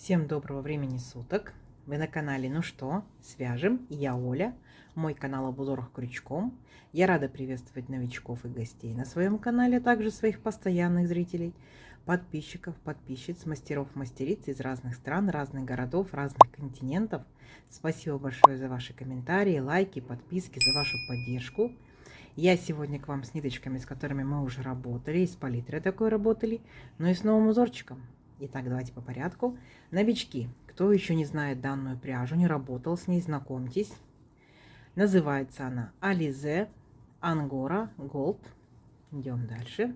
Всем доброго времени суток! Вы на канале «Ну что, свяжем?» И я Оля, мой канал об узорах крючком. Я рада приветствовать новичков и гостей на своем канале, а также своих постоянных зрителей, подписчиков, подписчиц, мастеров, мастериц из разных стран, разных городов, разных континентов. Спасибо большое за ваши комментарии, лайки, подписки, за вашу поддержку. Я сегодня к вам с ниточками, с которыми мы уже работали, и с палитрой такой работали, но и с новым узорчиком. Итак, давайте по порядку. Новички, кто еще не знает данную пряжу, не работал с ней, знакомьтесь. Называется она Alize Angora Gold. Идем дальше.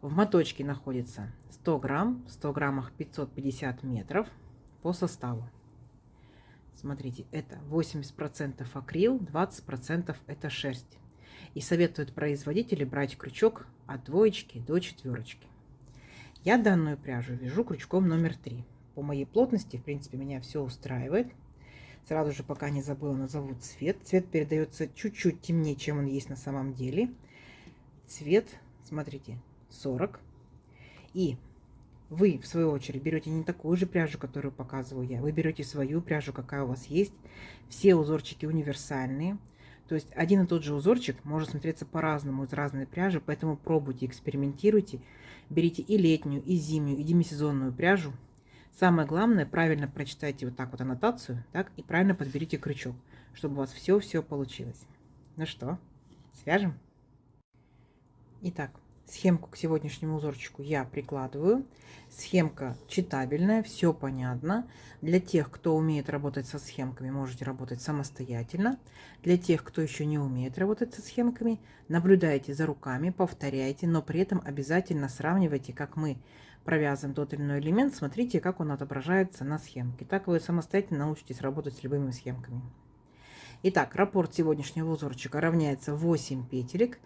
В моточке находится 100 грамм, в 100 граммах 550 метров по составу. Смотрите, это 80% акрил, 20% это шерсть. И советуют производители брать крючок от 2 до 4. Я данную пряжу вяжу крючком номер 3. По моей плотности, в принципе, меня все устраивает. Сразу же, пока не забыла, назову цвет. Цвет передается чуть-чуть темнее, чем он есть на самом деле. Цвет, смотрите, 40. И вы, в свою очередь, берете не такую же пряжу, которую показываю я. Вы берете свою пряжу, какая у вас есть. Все узорчики универсальные. То есть один и тот же узорчик может смотреться по-разному из разной пряжи, поэтому пробуйте, экспериментируйте. Берите и летнюю, и зимнюю, и демисезонную пряжу. Самое главное, правильно прочитайте вот так вот аннотацию, так, и правильно подберите крючок, чтобы у вас все получилось. Ну что, свяжем? Итак, схемку к сегодняшнему узорчику я прикладываю. Схемка читабельная, все понятно. Для тех, кто умеет работать со схемками, можете работать самостоятельно. Для тех, кто еще не умеет работать со схемками, наблюдайте за руками, повторяйте, но при этом обязательно сравнивайте, как мы провязываем тот или иной элемент. Смотрите, как он отображается на схемке. Так вы самостоятельно научитесь работать с любыми схемками. Итак, раппорт сегодняшнего узорчика равняется 8 петелек.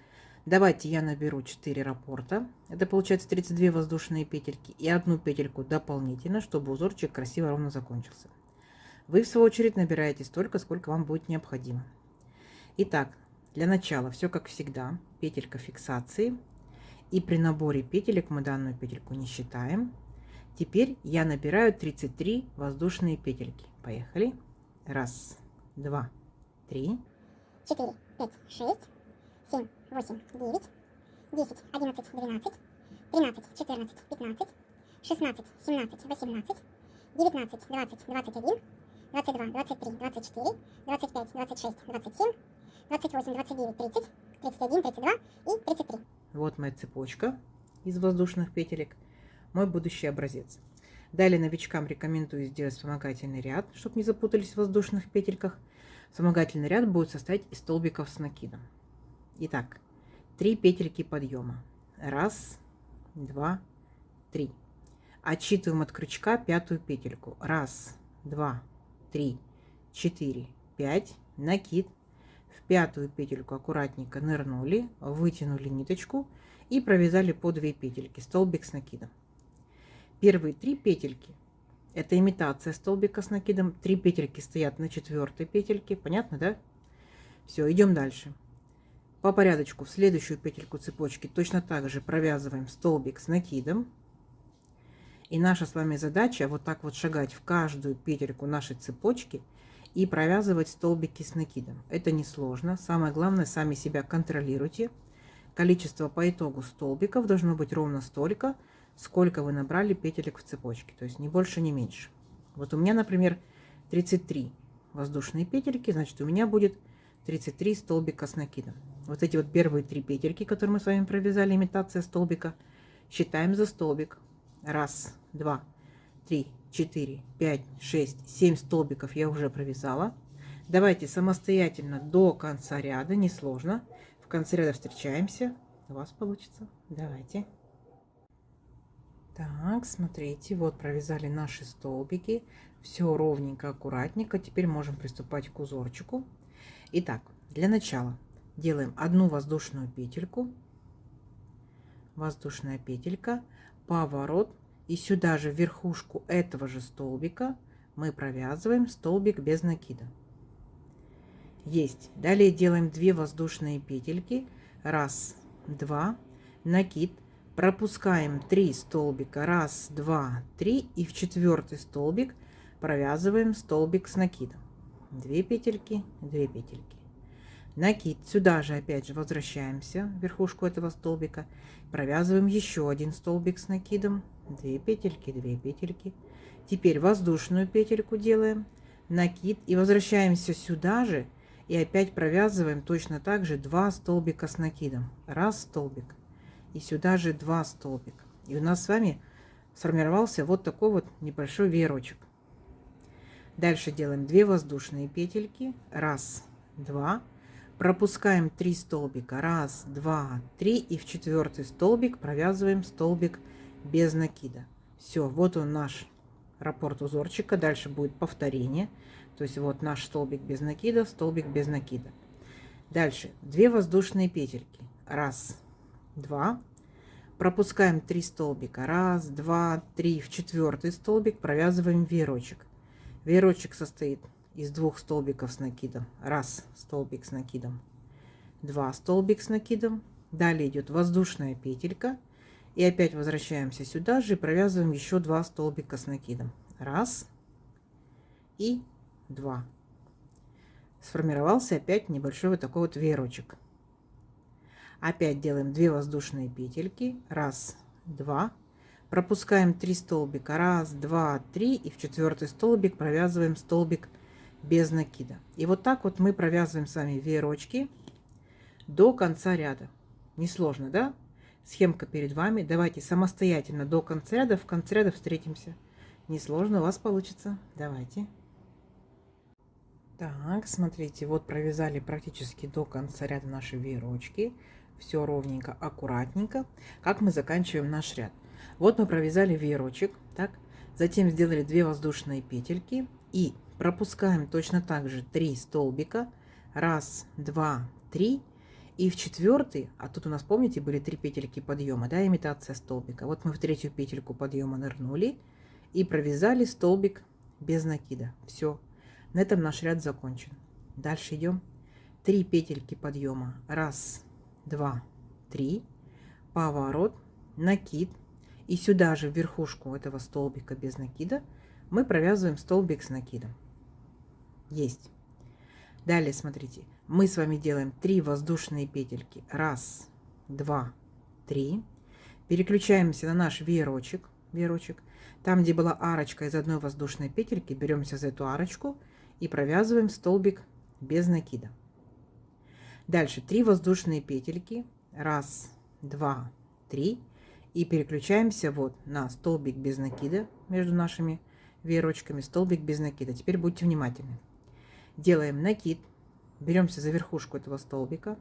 Давайте я наберу 4 раппорта. Это получается 32 воздушные петельки и одну петельку дополнительно, чтобы узорчик красиво ровно закончился. Вы в свою очередь набираете столько, сколько вам будет необходимо. Итак, для начала все как всегда. Петелька фиксации. И при наборе петелек мы данную петельку не считаем. Теперь я набираю 33 воздушные петельки. Поехали. 1, 2, 3, 4, 5, 6, 7, 8, 9, 10, 11, 12, 13, 14, 15, 16, 17, 18, 19, 20, 21, 22, 23, 24, 25, 26, 27, 28, 29, 30, 31, 32 и 33. Вот моя цепочка из воздушных петелек, мой будущий образец. Далее новичкам рекомендую сделать вспомогательный ряд, чтобы не запутались в воздушных петельках. Вспомогательный ряд будет состоять из столбиков с накидом. Итак, 3 петельки подъема. 1, 2, 3. Отсчитываем от крючка 5-ю петельку. 1, 2, 3, 4, 5. Накид. В 5-ю петельку аккуратненько нырнули, вытянули ниточку и провязали по 2 петельки. Столбик с накидом. Первые 3 петельки — это имитация столбика с накидом. 3 петельки стоят на 4-й петельке. Понятно, да? Все, идем дальше. По порядочку в следующую петельку цепочки точно так же провязываем столбик с накидом. И наша с вами задача вот так вот шагать в каждую петельку нашей цепочки и провязывать столбики с накидом. Это несложно. Самое главное, сами себя контролируйте. Количество по итогу столбиков должно быть ровно столько, сколько вы набрали петелек в цепочке. То есть не больше, не меньше. Вот у меня, например, 33 воздушные петельки, значит, у меня будет 33 столбика с накидом. Вот эти вот первые 3 петельки, которые мы с вами провязали, имитация столбика, считаем за столбик. 1, 2, 3, 4, 5, 6, 7 столбиков я уже провязала. Давайте самостоятельно до конца ряда, несложно. В конце ряда встречаемся. У вас получится. Давайте. Так, смотрите, вот провязали наши столбики. Все ровненько, аккуратненько. Теперь можем приступать к узорчику. Итак, для начала делаем одну воздушную петельку, воздушная петелька, поворот, и сюда же в верхушку этого же столбика мы провязываем столбик без накида. Есть. Далее делаем 2 воздушные петельки, 1, 2, накид, Пропускаем 3 столбика, 1, 2, 3, и в 4 столбик провязываем столбик с накидом. 2 петельки, 2 петельки. Накид. Сюда же опять же возвращаемся в верхушку этого столбика, провязываем еще один столбик с накидом, 2 петельки, 2 петельки. Теперь воздушную петельку делаем, накид, и возвращаемся сюда же и опять провязываем точно так же 2 столбика с накидом. 1 столбик и сюда же 2 столбика. И у нас с вами сформировался вот такой вот небольшой веерочек. Дальше делаем 2 воздушные петельки, 1, 2, пропускаем 3 столбика, 1, 2, 3, и в 4 столбик провязываем столбик без накида. Все, вот он наш раппорт узорчика. Дальше будет повторение, то есть вот наш столбик без накида, столбик без накида. Дальше 2 воздушные петельки, 1, 2, пропускаем 3 столбика, 1, 2, 3, в 4 столбик провязываем веерочек. Веерочек состоит из 2 столбиков с накидом, 1 столбик с накидом, 2 столбик с накидом, далее идет воздушная петелька, и опять возвращаемся сюда же и провязываем еще 2 столбика с накидом, 1 и 2. Сформировался опять небольшой вот такой вот веерочек. Опять делаем 2 воздушные петельки, 1, 2, пропускаем 3 столбика, 1, 2, 3, и в 4 столбик провязываем столбик без накида. И вот так вот мы провязываем с вами веерочки до конца ряда. Несложно, да? Схемка перед вами. Давайте самостоятельно до конца ряда. В конце ряда встретимся. Несложно, у вас получится. Давайте. Так, смотрите, вот провязали практически до конца ряда наши веерочки. Все ровненько, аккуратненько. Как мы заканчиваем наш ряд? Вот мы провязали веерочек, так, затем сделали 2 воздушные петельки и пропускаем точно так же 3 столбика, 1, 2, 3, и в 4, а тут у нас, помните, были 3 петельки подъема, да, имитация столбика. Вот мы в 3 петельку подъема нырнули и провязали столбик без накида. Все, на этом наш ряд закончен. Дальше идем. 3 петельки подъема, 1, 2, 3, поворот, накид, и сюда же в верхушку этого столбика без накида мы провязываем столбик с накидом. Есть. Далее смотрите, мы с вами делаем 3 воздушные петельки, 1, 2, 3, переключаемся на наш веерочек, там где была арочка из одной воздушной петельки, беремся за эту арочку и провязываем столбик без накида. Дальше 3 воздушные петельки, 1, 2, 3, и переключаемся вот на столбик без накида между нашими веерочками, столбик без накида. Теперь будьте внимательны. Делаем накид, беремся за верхушку этого столбика,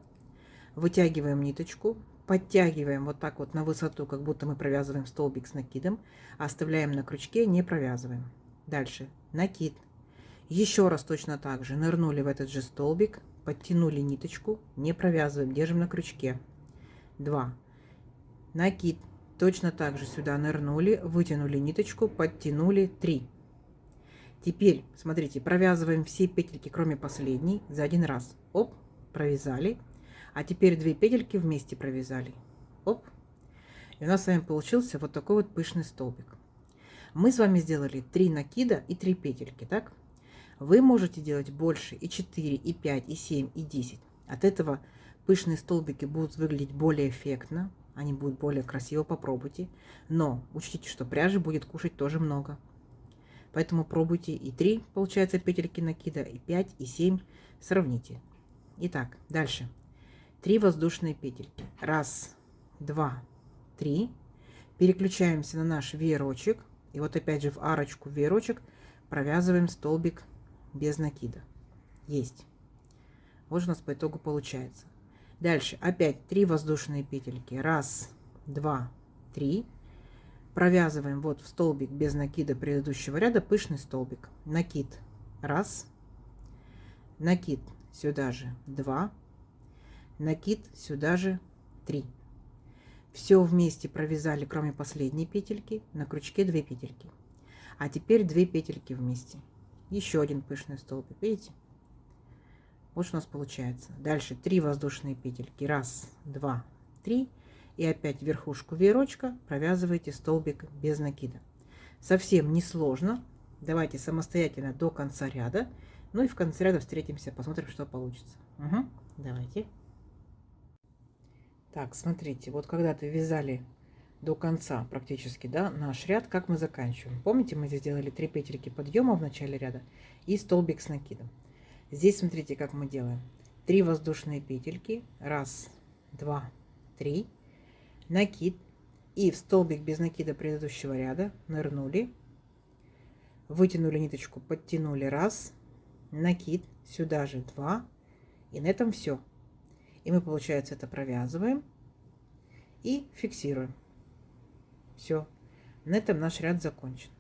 вытягиваем ниточку, подтягиваем вот так вот на высоту, как будто мы провязываем столбик с накидом, оставляем на крючке, не провязываем. Дальше накид. Еще раз точно так же нырнули в этот же столбик, подтянули ниточку, не провязываем, держим на крючке. 2. Накид. Точно так же сюда нырнули, вытянули ниточку, подтянули. 3. Теперь, смотрите, провязываем все петельки, кроме последней, за один раз. Оп, провязали. А теперь 2 петельки вместе провязали. Оп. И у нас с вами получился вот такой вот пышный столбик. Мы с вами сделали 3 накида и 3 петельки, так? Вы можете делать больше, и 4, и 5, и 7, и 10. От этого пышные столбики будут выглядеть более эффектно, они будут более красиво, попробуйте. Но учтите, что пряжи будет кушать тоже много. Поэтому пробуйте и 3, получается, петельки накида, и 5, и 7, сравните. Итак, дальше. 3 воздушные петельки. 1, 2, 3. Переключаемся на наш веерочек. И вот опять же в арочку веерочек провязываем столбик без накида. Есть. Вот у нас по итогу получается. Дальше опять 3 воздушные петельки. 1, 2, 3. Провязываем вот в столбик без накида предыдущего ряда пышный столбик. Накид 1, накид сюда же 2, накид сюда же 3. Все вместе провязали, кроме последней петельки, на крючке 2 петельки. А теперь 2 петельки вместе. Еще один пышный столбик, видите? Вот что у нас получается. Дальше 3 воздушные петельки. 1, 2, 3. и опять верхушку веерочка провязываете столбик без накида. Совсем не сложно. Давайте самостоятельно до конца ряда. Ну и в конце ряда встретимся, посмотрим, что получится. Угу. Давайте. Так, смотрите, вот когда-то вязали до конца практически, да, наш ряд, как мы заканчиваем. Помните, мы здесь сделали 3 петельки подъема в начале ряда и столбик с накидом. Здесь смотрите, как мы делаем. 3 воздушные петельки, 1, 2, 3, накид, и в столбик без накида предыдущего ряда нырнули, вытянули ниточку, подтянули 1, накид, сюда же 2, и на этом все. И мы, получается, это провязываем и фиксируем. Все. На этом наш ряд закончен.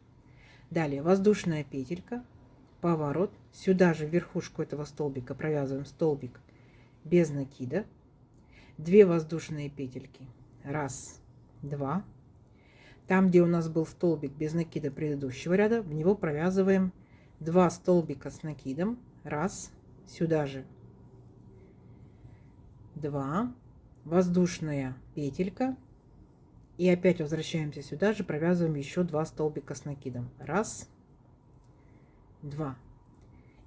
Далее воздушная петелька, поворот. Сюда же в верхушку этого столбика провязываем столбик без накида. 2 воздушные петельки. 1, 2. Там, где у нас был столбик без накида предыдущего ряда, в него провязываем 2 столбика с накидом. 1. Сюда же 2, воздушная петелька, и опять возвращаемся сюда же, провязываем еще 2 столбика с накидом. 1, 2.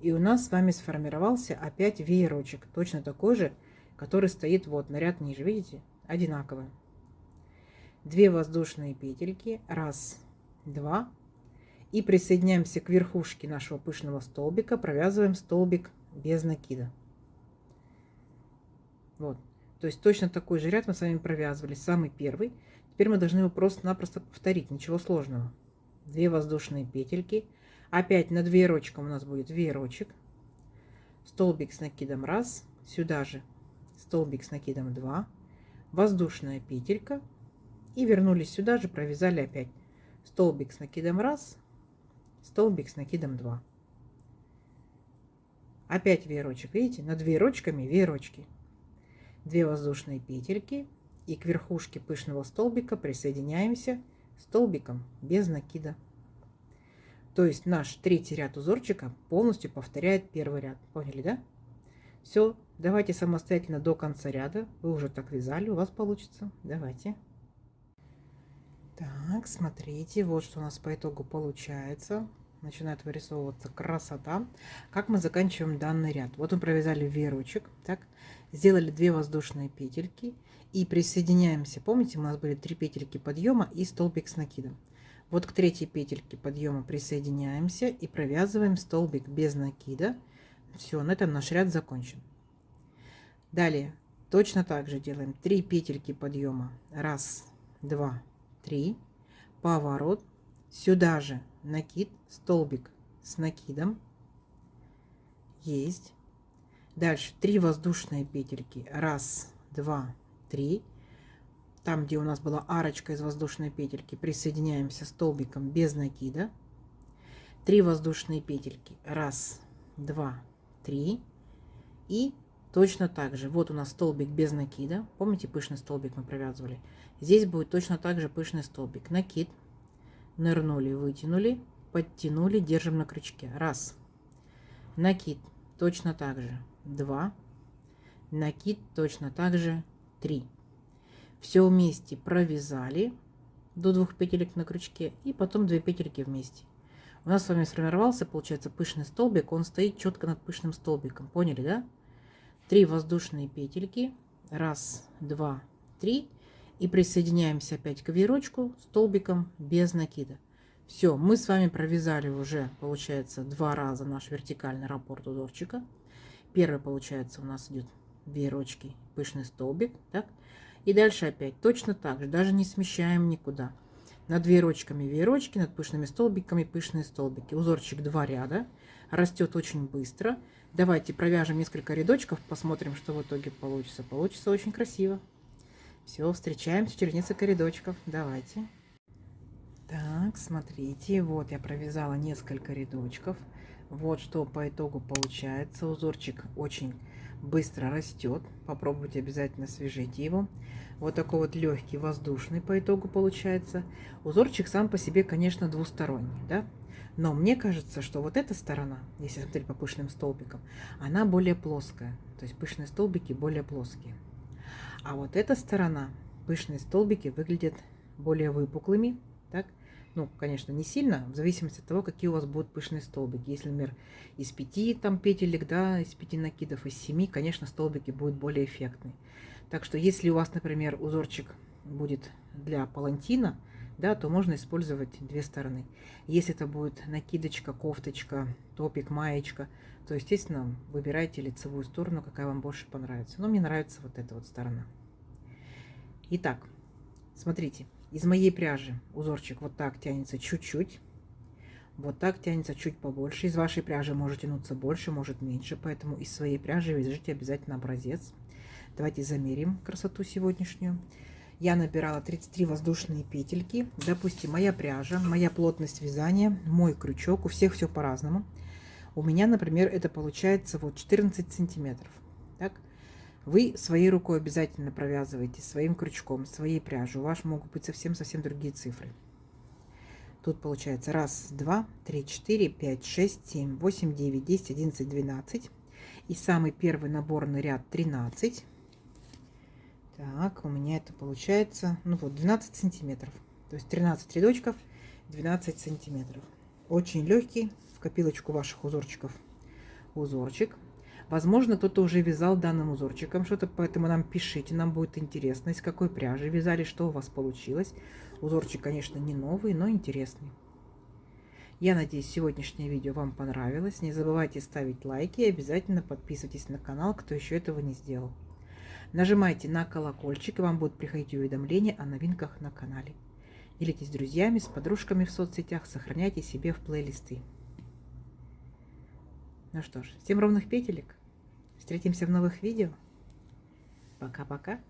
И у нас с вами сформировался опять веерочек, точно такой же, который стоит вот на ряд ниже, видите, одинаковый. 2 воздушные петельки, 1, 2, и присоединяемся к верхушке нашего пышного столбика, провязываем столбик без накида. Вот, то есть точно такой же ряд мы с вами провязывали, самый первый. Теперь мы должны его просто-напросто повторить, ничего сложного. 2 воздушные петельки, опять над веерочком у нас будет веерочек, столбик с накидом 1, сюда же столбик с накидом 2, воздушная петелька, и вернулись сюда же, провязали опять столбик с накидом 1, столбик с накидом 2. Опять веерочек, видите, над веерочками веерочки. 2 воздушные петельки, и к верхушке пышного столбика присоединяемся столбиком без накида. То есть наш третий ряд узорчика полностью повторяет первый ряд. Поняли, да? Все, давайте самостоятельно до конца ряда. Вы уже так вязали, у вас получится. Давайте. Так, смотрите, вот что у нас по итогу получается. Начинает вырисовываться красота. Как мы заканчиваем данный ряд? Вот мы провязали веерочек, так, сделали 2 воздушные петельки и присоединяемся. Помните, у нас были 3 петельки подъема и столбик с накидом. Вот к 3 петельке подъема присоединяемся и провязываем столбик без накида. Все, на этом наш ряд закончен. Далее точно так же делаем 3 петельки подъема. 1, 2, 3. Поворот. Сюда же накид, столбик с накидом. Есть. Дальше 3 воздушные петельки. 1, 2, 3. Там, где у нас была арочка из воздушной петельки, присоединяемся столбиком без накида. 3 воздушные петельки. 1, 2, 3. И точно так же. Вот у нас столбик без накида. Помните, пышный столбик мы провязывали? Здесь будет точно так же пышный столбик. Накид. Нырнули, вытянули, подтянули, держим на крючке. 1. Накид. Точно так же. 2. Накид. Точно так же. 3. Все вместе провязали до 2 петелек на крючке и потом 2 петельки вместе. У нас с вами сформировался, получается, пышный столбик. Он стоит четко над пышным столбиком. Поняли, да? 3 воздушные петельки. 1, 2, 3. И присоединяемся опять к веерочку столбиком без накида. Все, мы с вами провязали уже, получается, 2 раза наш вертикальный раппорт узорчика. Первый, получается, у нас идет веерочки, пышный столбик, так? И дальше опять точно так же, даже не смещаем никуда. Над веерочками веерочки, над пышными столбиками пышные столбики. Узорчик 2 ряда, растет очень быстро. Давайте провяжем несколько рядочков, посмотрим, что в итоге получится. Получится очень красиво. Все, встречаемся через несколько рядочков. Давайте. Так, смотрите, вот я провязала несколько рядочков. Вот что по итогу получается. Узорчик очень быстро растет. Попробуйте, обязательно свяжите его. Вот такой вот легкий воздушный по итогу получается. Узорчик сам по себе, конечно, двусторонний, да? Но мне кажется, что вот эта сторона, если смотреть по пышным столбикам, она более плоская. То есть пышные столбики более плоские. А вот эта сторона пышные столбики выглядят более выпуклыми, так? Ну, конечно, не сильно, в зависимости от того, какие у вас будут пышные столбики. Если, например, из 5 там петелек, да, из 5 накидов, из 7, конечно, столбики будут более эффектные. Так что, если у вас, например, узорчик будет для палантина, да, то можно использовать две стороны. Если это будет накидочка, кофточка, топик, маечка, то, естественно, выбирайте лицевую сторону, какая вам больше понравится. Но мне нравится вот эта вот сторона. Итак, смотрите, из моей пряжи узорчик вот так тянется чуть-чуть, вот так тянется чуть побольше. Из вашей пряжи может тянуться больше, может меньше, поэтому из своей пряжи вяжите обязательно образец. Давайте замерим красоту сегодняшнюю. Я набирала 33 воздушные петельки. Допустим, моя пряжа, моя плотность вязания, мой крючок, у всех все по-разному. У меня, например, это получается вот 14 сантиметров. Так? Вы своей рукой обязательно провязываете, своим крючком, своей пряжей. У вас могут быть совсем-совсем другие цифры. Тут получается 1, 2, 3, 4, 5, 6, 7, 8, 9, 10, 11, 12. И самый первый наборный ряд 13. Так, у меня это получается, ну вот, 12 сантиметров. То есть 13 рядочков, 12 сантиметров. Очень легкий, в копилочку ваших узорчиков узорчик. Возможно, кто-то уже вязал данным узорчиком что-то, поэтому нам пишите, нам будет интересно, из какой пряжи вязали, что у вас получилось. Узорчик, конечно, не новый, но интересный. Я надеюсь, сегодняшнее видео вам понравилось. Не забывайте ставить лайки и обязательно подписывайтесь на канал, кто еще этого не сделал. Нажимайте на колокольчик, и вам будут приходить уведомления о новинках на канале. Делитесь с друзьями, с подружками в соцсетях, сохраняйте себе в плейлисты. Ну что ж, всем ровных петелек. Встретимся в новых видео. Пока-пока.